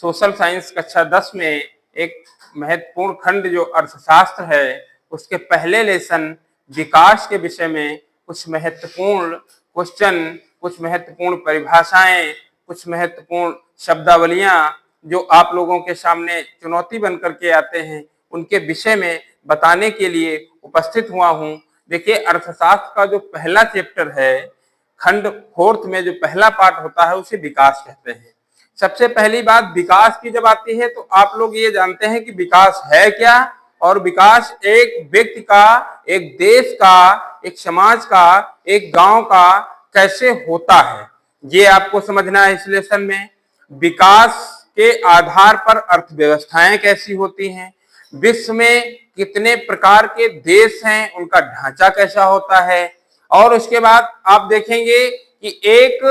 Social science कक्षा 10 में एक महत्वपूर्ण खंड जो अर्थशास्त्र है उसके पहले लेसन विकास के विषय में कुछ महत्वपूर्ण क्वेश्चन, कुछ महत्वपूर्ण परिभाषाएं, कुछ महत्वपूर्ण शब्दावलियां जो आप लोगों के सामने चुनौती बन करके आते हैं उनके विषय में बताने के लिए उपस्थित हुआ हूं। देखिए, अर्थशास्त्र का जो पहला चैप्टर है, खंड 4 में जो पहला पार्ट होता है उसे विकास कहते हैं। सबसे पहली बात विकास की जब आती है तो आप लोग ये जानते हैं कि विकास है क्या, और विकास एक व्यक्ति का, एक देश का, एक समाज का, एक गांव का कैसे होता है, ये आपको समझना है इस लेसन में। विकास के आधार पर अर्थव्यवस्थाएं कैसी होती हैं, विश्व में कितने प्रकार के देश हैं, उनका ढांचा कैसा होता है, और उसके बाद आप देखेंगे कि एक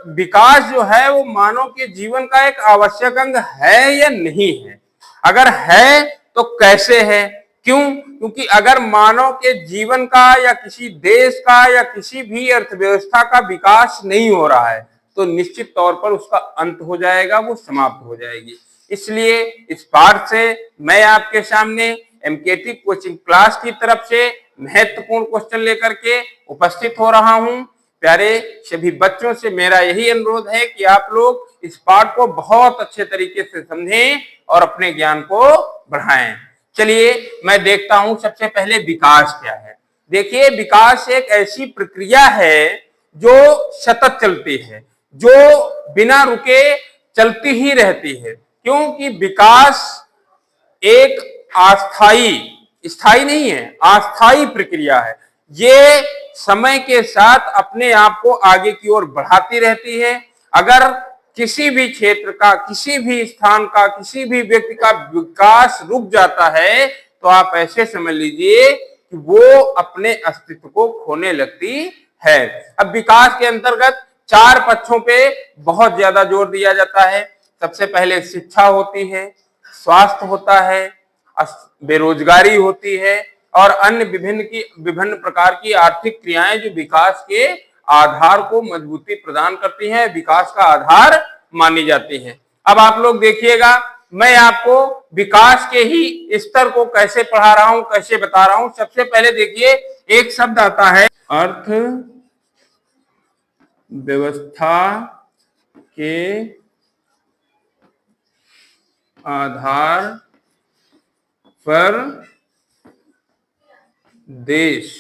विकास जो है वो मानव के जीवन का एक आवश्यक अंग है या नहीं है। अगर है तो कैसे है, क्यों? क्योंकि अगर मानव के जीवन का या किसी देश का या किसी भी अर्थव्यवस्था का विकास नहीं हो रहा है तो निश्चित तौर पर उसका अंत हो जाएगा, वो समाप्त हो जाएगी। इसलिए इस पाठ से मैं आपके सामने एमकेटी कोचिंग क्लास की तरफ से महत्वपूर्ण क्वेश्चन लेकर के उपस्थित हो रहा हूं। प्यारे सभी बच्चों से मेरा यही अनुरोध है कि आप लोग इस पाठ को बहुत अच्छे तरीके से समझें और अपने ज्ञान को बढ़ाएं। चलिए मैं देखता हूं सबसे पहले विकास क्या है। देखिए, विकास एक ऐसी प्रक्रिया है जो सतत चलती है, जो बिना रुके चलती ही रहती है, क्योंकि विकास एक स्थायी नहीं है, अस्थायी प्रक्रिया है। ये समय के साथ अपने आप को आगे की ओर बढ़ाती रहती है। अगर किसी भी क्षेत्र का, किसी भी स्थान का, किसी भी व्यक्ति का विकास रुक जाता है तो आप ऐसे समझ लीजिए कि वो अपने अस्तित्व को खोने लगती है। अब विकास के अंतर्गत 4 पक्षों पे बहुत ज्यादा जोर दिया जाता है। सबसे पहले शिक्षा होती है, स्वास्थ्य होता है, बेरोजगारी होती है और अन्य विभिन्न प्रकार की आर्थिक क्रियाएं जो विकास के आधार को मजबूती प्रदान करती हैं, विकास का आधार मानी जाती हैं। अब आप लोग देखिएगा, मैं आपको विकास के ही स्तर को कैसे पढ़ा रहा हूं, कैसे बता रहा हूं। सबसे पहले देखिए, एक शब्द आता है अर्थ व्यवस्था के आधार पर देश।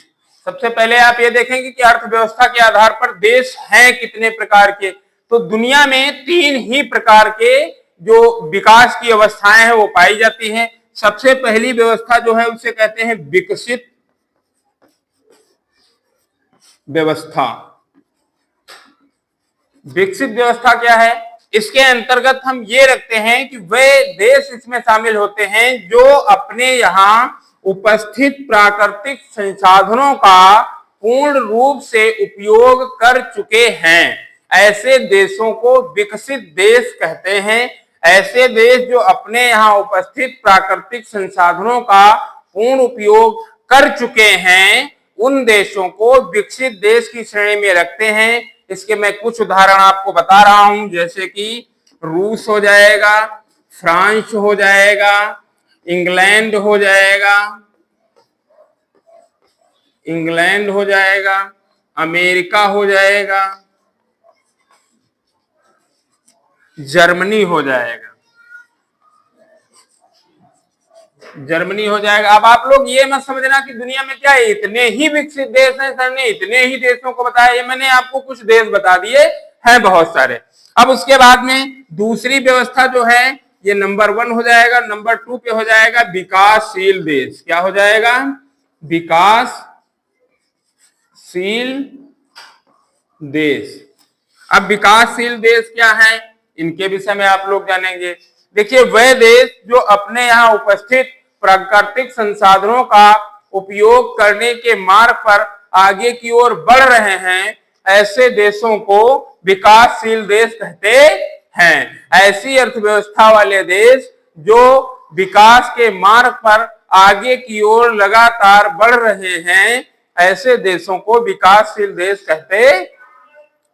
सबसे पहले आप ये देखेंगे कि अर्थव्यवस्था के आधार पर देश हैं कितने प्रकार के। तो दुनिया में 3 ही प्रकार के जो विकास की अवस्थाएं हैं वो पाई जाती हैं। सबसे पहली व्यवस्था जो है उसे कहते हैं विकसित व्यवस्था। विकसित व्यवस्था क्या है? इसके अंतर्गत हम ये रखते हैं कि वे देश इसमें शामिल होते हैं जो अपने यहाँ उपस्थित प्राकृतिक संसाधनों का पूर्ण रूप से उपयोग कर चुके हैं। ऐसे देशों को विकसित देश कहते हैं। ऐसे देश जो अपने यहाँ उपस्थित प्राकृतिक संसाधनों का पूर्ण उपयोग कर चुके हैं उन देशों को विकसित देश की श्रेणी में रखते हैं। इसके मैं कुछ उदाहरण आपको बता रहा हूं, जैसे कि रूस हो जाएगा, फ्रांस हो जाएगा, इंग्लैंड हो जाएगा, अमेरिका हो जाएगा, जर्मनी हो जाएगा। अब आप लोग ये मत समझना कि दुनिया में क्या है इतने ही विकसित देश हैं, सर ने इतने ही देशों को बताया। ये मैंने आपको कुछ देश बता दिए हैं, बहुत सारे। अब उसके बाद में दूसरी व्यवस्था जो है ये नंबर 1 हो जाएगा। नंबर 2 पे हो जाएगा विकासशील देश। क्या हो जाएगा? विकासशील देश। अब विकासशील देश क्या है, इनके विषय में आप लोग जानेंगे। देखिए, वह देश जो अपने यहाँ उपस्थित प्राकृतिक संसाधनों का उपयोग करने के मार्ग पर आगे की ओर बढ़ रहे हैं, ऐसे देशों को विकासशील देश कहते हैं। ऐसी अर्थव्यवस्था वाले देश जो विकास के मार्ग पर आगे की ओर लगातार बढ़ रहे हैं, ऐसे देशों को विकासशील देश कहते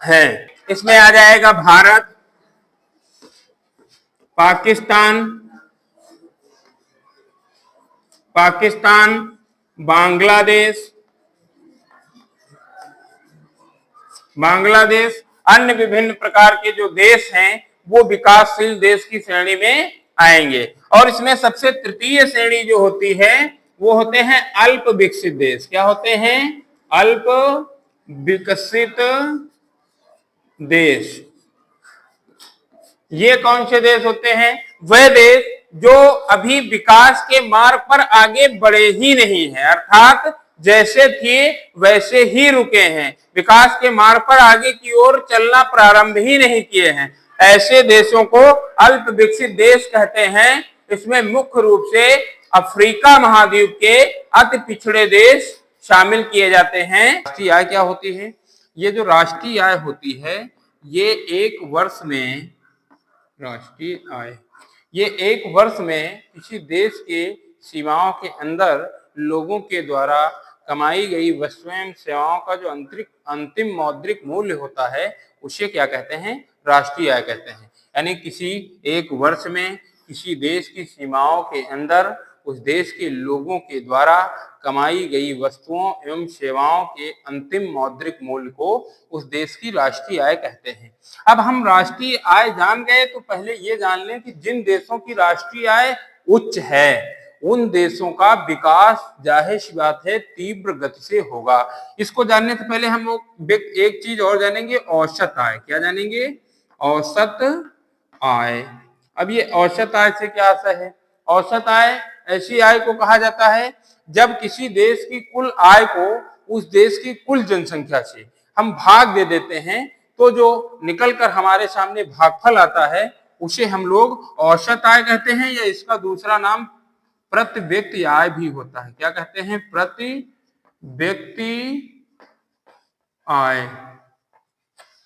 हैं। इसमें आ जाएगा भारत, पाकिस्तान, पाकिस्तान, बांग्लादेश, बांग्लादेश, अन्य विभिन्न प्रकार के जो देश हैं वो विकासशील देश की श्रेणी में आएंगे। और इसमें सबसे तृतीय श्रेणी जो होती है वो होते हैं अल्प विकसित देश। क्या होते हैं? अल्प विकसित देश। ये कौन से देश होते हैं? वह देश जो अभी विकास के मार्ग पर आगे बढ़े ही नहीं है, अर्थात जैसे थे वैसे ही रुके हैं, विकास के मार्ग पर आगे की ओर चलना प्रारंभ ही नहीं किए हैं, ऐसे देशों को अल्प विकसित देश कहते हैं। इसमें मुख्य रूप से अफ्रीका महाद्वीप के अति पिछड़े देश शामिल किए जाते हैं। राष्ट्रीय आय क्या होती है? ये जो राष्ट्रीय आय होती है ये एक वर्ष में, राष्ट्रीय आय ये एक वर्ष में किसी देश के सीमाओं के अंदर लोगों के द्वारा कमाई गई वस्तुएं एवं सेवाओं का जो अंतिम मौद्रिक मूल्य होता है उसे क्या कहते हैं? राष्ट्रीय आय कहते हैं। यानी किसी एक वर्ष में किसी देश की सीमाओं के अंदर उस देश के लोगों के द्वारा कमाई गई वस्तुओं एवं सेवाओं के अंतिम मौद्रिक मूल्य को उस देश की राष्ट्रीय आय कहते हैं। अब हम राष्ट्रीय आय जान गए तो पहले ये जान लें कि जिन देशों की राष्ट्रीय आय उच्च है उन देशों का विकास जाहिर सी बात है तीव्र गति से होगा। इसको जानने से पहले हम लोग एक चीज और जानेंगे, औसत आय। क्या जानेंगे? औसत आय। अब ये औसत आय से क्या आशय है? औसत आय ऐसी आय को कहा जाता है जब किसी देश की कुल आय को उस देश की कुल जनसंख्या से हम भाग दे देते हैं तो जो निकलकर हमारे सामने भागफल आता है उसे हम लोग औसत आय कहते हैं, या इसका दूसरा नाम प्रति व्यक्ति आय भी होता है। क्या कहते हैं? प्रति व्यक्ति आय।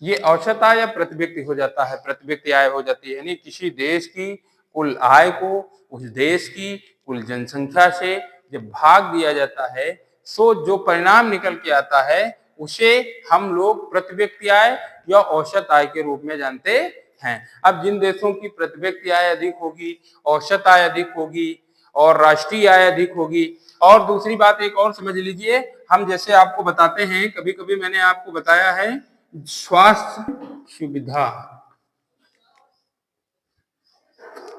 ये औसत आय या प्रति व्यक्ति हो जाता है, प्रति व्यक्ति आय हो जाती है। यानी किसी देश की कुल आय को उस देश की कुल जनसंख्या से जब भाग दिया जाता है सो जो परिणाम निकल के आता है उसे हम लोग प्रति व्यक्ति आय या औसत आय के रूप में जानते हैं। अब जिन देशों की प्रति व्यक्ति आय अधिक होगी, औसत आय अधिक होगी और राष्ट्रीय आय अधिक होगी। और दूसरी बात एक और समझ लीजिए, हम जैसे आपको बताते हैं, कभी कभी मैंने आपको बताया है स्वास्थ्य सुविधा,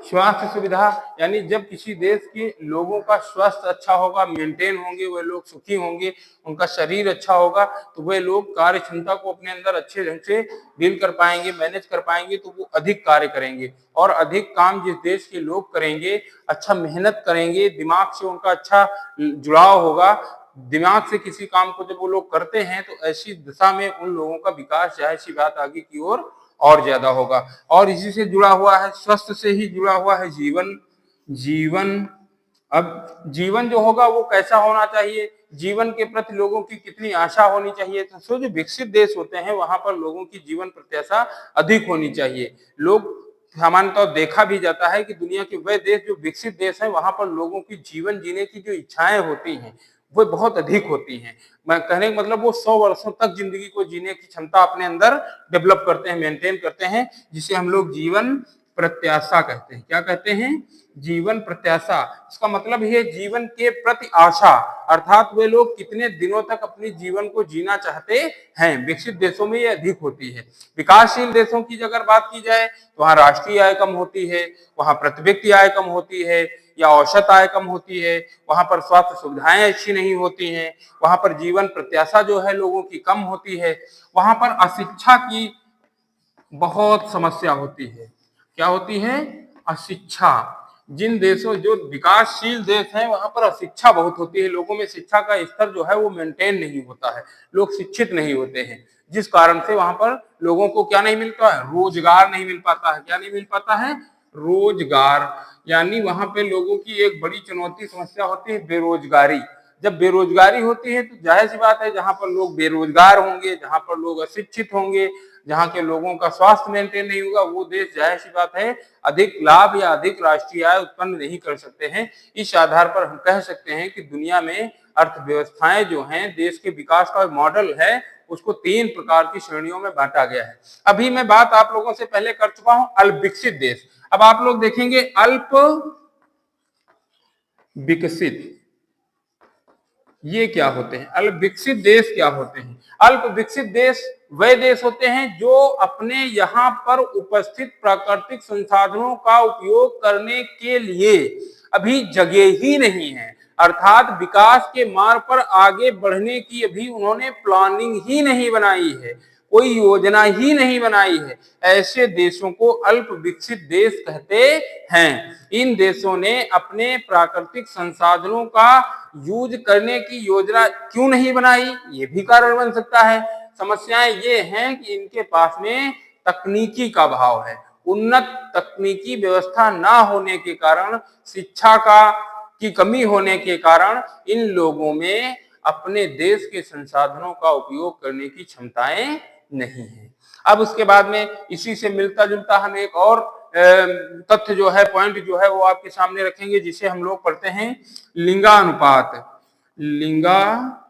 स्वास्थ्य सुविधा यानी जब किसी देश के लोगों का स्वास्थ्य अच्छा होगा, मेंटेन होंगे, वे लोग सुखी होंगे, उनका शरीर अच्छा होगा तो वे लोग कार्य क्षमता को अपने अंदर अच्छे ढंग से डील कर पाएंगे, मैनेज कर पाएंगे, तो वो अधिक कार्य करेंगे और अधिक काम जिस देश के लोग करेंगे, अच्छा मेहनत करेंगे, दिमाग से उनका अच्छा जुड़ाव होगा, दिमाग से किसी काम को जब वो लोग करते हैं तो ऐसी दिशा में उन लोगों का विकास जाहिर सी बात आगे की ओर और ज्यादा होगा। और इसी से जुड़ा हुआ है, स्वस्थ से ही जुड़ा हुआ है जीवन। जीवन, अब जीवन जो होगा वो कैसा होना चाहिए, जीवन के प्रति लोगों की कितनी आशा होनी चाहिए, तो जो विकसित देश होते हैं वहां पर लोगों की जीवन प्रत्याशा अधिक होनी चाहिए। लोग सामान्यतः देखा भी जाता है कि दुनिया के वह देश जो विकसित देश है वहां पर लोगों की जीवन जीने की जो इच्छाएं होती हैं वो बहुत अधिक होती हैं। मैं कहने का मतलब वो 100 वर्षों तक जिंदगी को जीने की क्षमता अपने अंदर डेवलप करते हैं, मेंटेन करते हैं, जिसे हम लोग जीवन प्रत्याशा कहते हैं। क्या कहते हैं? जीवन प्रत्याशा। इसका मतलब है जीवन के प्रति आशा, अर्थात वे लोग कितने दिनों तक अपने जीवन को जीना चाहते हैं। विकसित देशों में ये अधिक होती है। विकासशील देशों की अगर बात की जाए तो वहां राष्ट्रीय आय कम होती है, वहां प्रति व्यक्ति आय कम होती है या औसत आय कम होती है, वहां पर स्वास्थ्य सुविधाएं अच्छी नहीं होती हैं, वहां पर जीवन प्रत्याशा जो है लोगों की कम होती है, वहां पर अशिक्षा की बहुत समस्या होती है। क्या होती है? अशिक्षा। जिन देशों, जो विकासशील देश हैं वहां पर अशिक्षा बहुत होती है, लोगों में शिक्षा का स्तर जो है वो मेंटेन नहीं होता है, लोग शिक्षित नहीं होते हैं, जिस कारण से वहां पर लोगों को क्या नहीं मिलता है? रोजगार नहीं मिल पाता है। क्या नहीं मिल पाता है? रोजगार। यानी वहां पे लोगों की एक बड़ी चुनौती समस्या होती है बेरोजगारी। जब बेरोजगारी होती है तो जाहिर सी बात है जहां पर लोग बेरोजगार होंगे, जहां पर लोग अशिक्षित होंगे, जहां के लोगों का स्वास्थ्य मेंटेन नहीं होगा, वो देश जाहिर सी बात है अधिक लाभ या अधिक राष्ट्रीय आय उत्पन्न नहीं कर सकते हैं। इस आधार पर हम कह सकते हैं कि दुनिया में अर्थव्यवस्थाएं जो हैं, देश के विकास का मॉडल है, उसको 3 प्रकार की श्रेणियों में बांटा गया है। अभी मैं बात आप लोगों से पहले कर चुका हूं अल्प विकसित देश। अब आप लोग देखेंगे अल्प विकसित, ये क्या होते हैं? अल्प विकसित देश क्या होते हैं? अल्प विकसित देश वे देश होते हैं जो अपने यहाँ पर उपस्थित प्राकृतिक संसाधनों का उपयोग करने के लिए अभी जगह ही नहीं है, अर्थात विकास के मार्ग पर आगे बढ़ने की अभी उन्होंने प्लानिंग ही नहीं बनाई है, कोई योजना ही नहीं बनाई है। ऐसे देशों को अल्प विकसित देश कहते हैं। इन देशों ने अपने प्राकृतिक संसाधनों का यूज करने की योजना क्यों नहीं बनाई, ये भी कारण बन सकता है। समस्याएं ये हैं कि इनके पास में तकनीकी का अभाव है, उन्नत तकनीकी व्यवस्था ना होने के कारण, शिक्षा की कमी होने के कारण इन लोगों में अपने देश के संसाधनों का उपयोग करने की क्षमताएं नहीं है। अब उसके बाद में इसी से मिलता जुलता हम एक और तथ्य जो है, पॉइंट जो है वो आपके सामने रखेंगे, जिसे हम लोग पढ़ते हैं लिंगानुपात। लिंगानुपात,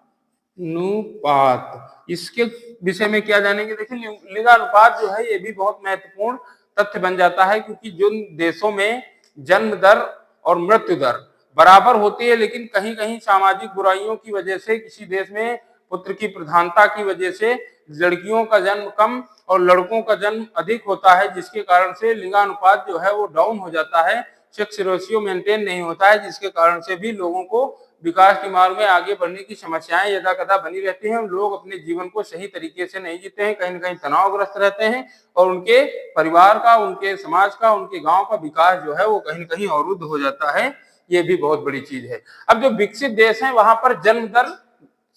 इसके विषय में क्या जानेंगे? देखिए लिंगानुपात जो है ये भी बहुत महत्वपूर्ण तथ्य बन जाता है, क्योंकि जिन देशों में जन्म दर और मृत्यु दर बराबर होती है, लेकिन कहीं कहीं सामाजिक बुराइयों की वजह से, किसी देश में पुत्र की प्रधानता की वजह से लड़कियों का जन्म कम और लड़कों का जन्म अधिक होता है, जिसके कारण से लिंगानुपात जो है वो डाउन हो जाता है, सेक्स रेशियो मेंटेन नहीं होता है, जिसके कारण से भी लोगों को विकास के मार्ग में आगे बढ़ने की समस्याएं यदा कदा बनी रहती हैं। लोग अपने जीवन को सही तरीके से नहीं जीते हैं, कहीं न कहीं तनावग्रस्त रहते हैं और उनके परिवार का, उनके समाज का, उनके गांव का विकास जो है वो कहीं न कहीं अवरुद्ध हो जाता है। ये भी बहुत बड़ी चीज है। अब जो विकसित देश हैं वहां पर जन्म दर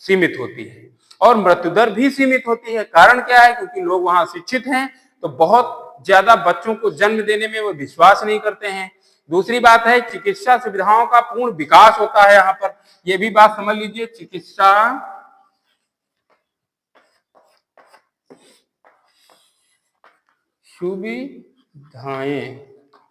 सीमित होती है और मृत्यु दर भी सीमित होती है। कारण क्या है? क्योंकि लोग वहां शिक्षित हैं, तो बहुत ज्यादा बच्चों को जन्म देने में वो विश्वास नहीं करते हैं। दूसरी बात है चिकित्सा सुविधाओं का पूर्ण विकास होता है यहाँ पर, ये भी बात समझ लीजिए। चिकित्सा सुविधाएं,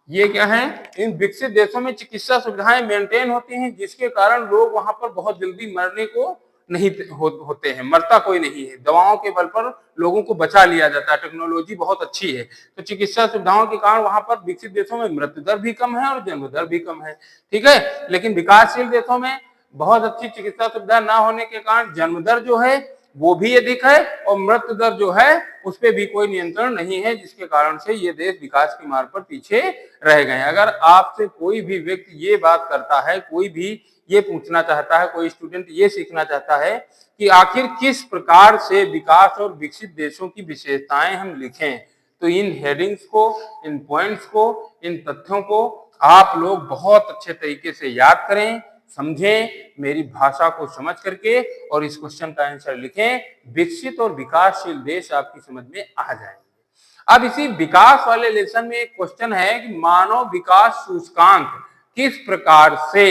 ये क्या है? इन विकसित देशों में चिकित्सा सुविधाएं मेंटेन होती हैं, जिसके कारण लोग वहां पर बहुत जल्दी मरने को नहीं होते हैं, मरता कोई नहीं है, दवाओं के बल पर लोगों को बचा लिया जाता है, टेक्नोलॉजी बहुत अच्छी है। तो चिकित्सा सुविधाओं के कारण वहां पर विकसित देशों में मृत्यु दर भी कम है और जन्म दर भी कम है, ठीक है। लेकिन विकासशील देशों में बहुत अच्छी चिकित्सा सुविधा ना होने के कारण जन्म दर जो है वो भी अधिक है और मृत्यु दर जो है उस पर भी कोई नियंत्रण नहीं है, जिसके कारण से ये देश विकास के मार्ग पर पीछे रह गए। अगर आपसे कोई भी व्यक्ति ये बात करता है, कोई भी ये पूछना चाहता है, कोई स्टूडेंट ये सीखना चाहता है कि आखिर किस प्रकार से विकास और विकसित देशों की विशेषताएं हम लिखें, तो इन हेडिंग्स को, इन पॉइंट्स को, इन तथ्यों को आप लोग बहुत अच्छे तरीके से याद करें, समझें, मेरी भाषा को समझ करके और इस क्वेश्चन का आंसर लिखें। विकसित और विकासशील देश आपकी समझ में आ जाएंगे। अब इसी विकास वाले लेसन में एक क्वेश्चन है कि मानव विकास सूचकांक किस प्रकार से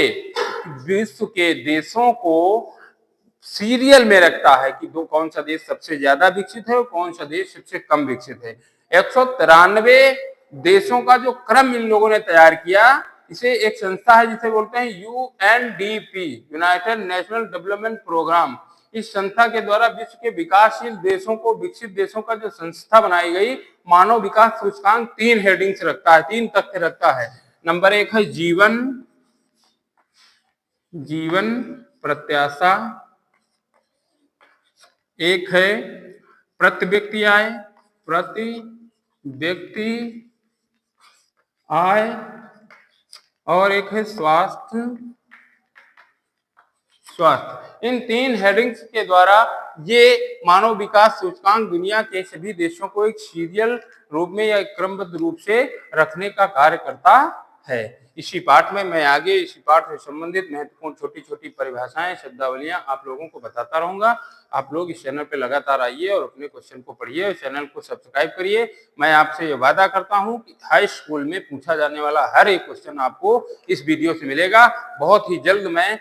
विश्व के देशों को सीरियल में रखता है कि कौन सा देश सबसे ज्यादा विकसित है और कौन सा देश सबसे कम विकसित है। 193 देशों का जो क्रम इन लोगों ने तैयार किया, इसे एक संस्था है जिसे बोलते हैं UNDP, United National Development Programme. इस संस्था के द्वारा विश्व के विकासशील देशों को, विकसित देशों का जो संस्था बनाई गई, मानव विकास सूचकांक 3 हेडिंग्स रखता है, 3 तथ्य रखता है। नंबर 1 है जीवन प्रत्याशा, एक है प्रति व्यक्ति आय और एक है स्वास्थ्य। इन 3 हेडिंग्स के द्वारा ये मानव विकास सूचकांक दुनिया के सभी देशों को एक सीरियल रूप में या क्रमबद्ध रूप से रखने का कार्य करता है। इसी पाठ में मैं आगे इसी पाठ से संबंधित महत्वपूर्ण छोटी छोटी परिभाषाएं, शब्दावलियां आप लोगों को बताता रहूंगा। आप लोग इस चैनल पे लगातार आइए और अपने क्वेश्चन को पढ़िए और चैनल को सब्सक्राइब करिए। मैं आपसे ये वादा करता हूं कि हाई स्कूल में पूछा जाने वाला हर एक क्वेश्चन आपको इस वीडियो से मिलेगा। बहुत ही जल्द मैं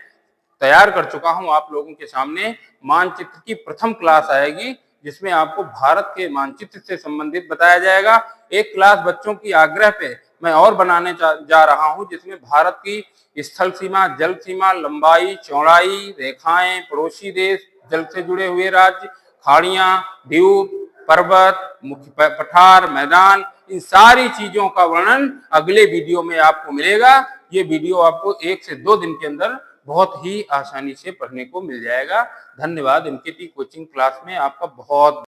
तैयार कर चुका हूं आप लोगों के सामने मानचित्र की प्रथम क्लास आएगी, जिसमें आपको भारत के मानचित्र से संबंधित बताया जाएगा। एक क्लास बच्चों की आग्रह पे मैं और बनाने जा रहा हूं, जिसमें भारत की स्थल सीमा, जल सीमा, लंबाई, चौड़ाई, रेखाएं, पड़ोसी देश, जल से जुड़े हुए राज्य, खाड़ियां, द्वीप, पर्वत, मुख्य पठार, मैदान, इन सारी चीजों का वर्णन अगले वीडियो में आपको मिलेगा। ये वीडियो आपको 1 से 2 दिन के अंदर बहुत ही आसानी से पढ़ने को मिल जाएगा। धन्यवाद। एमकेटी कोचिंग क्लास में आपका बहुत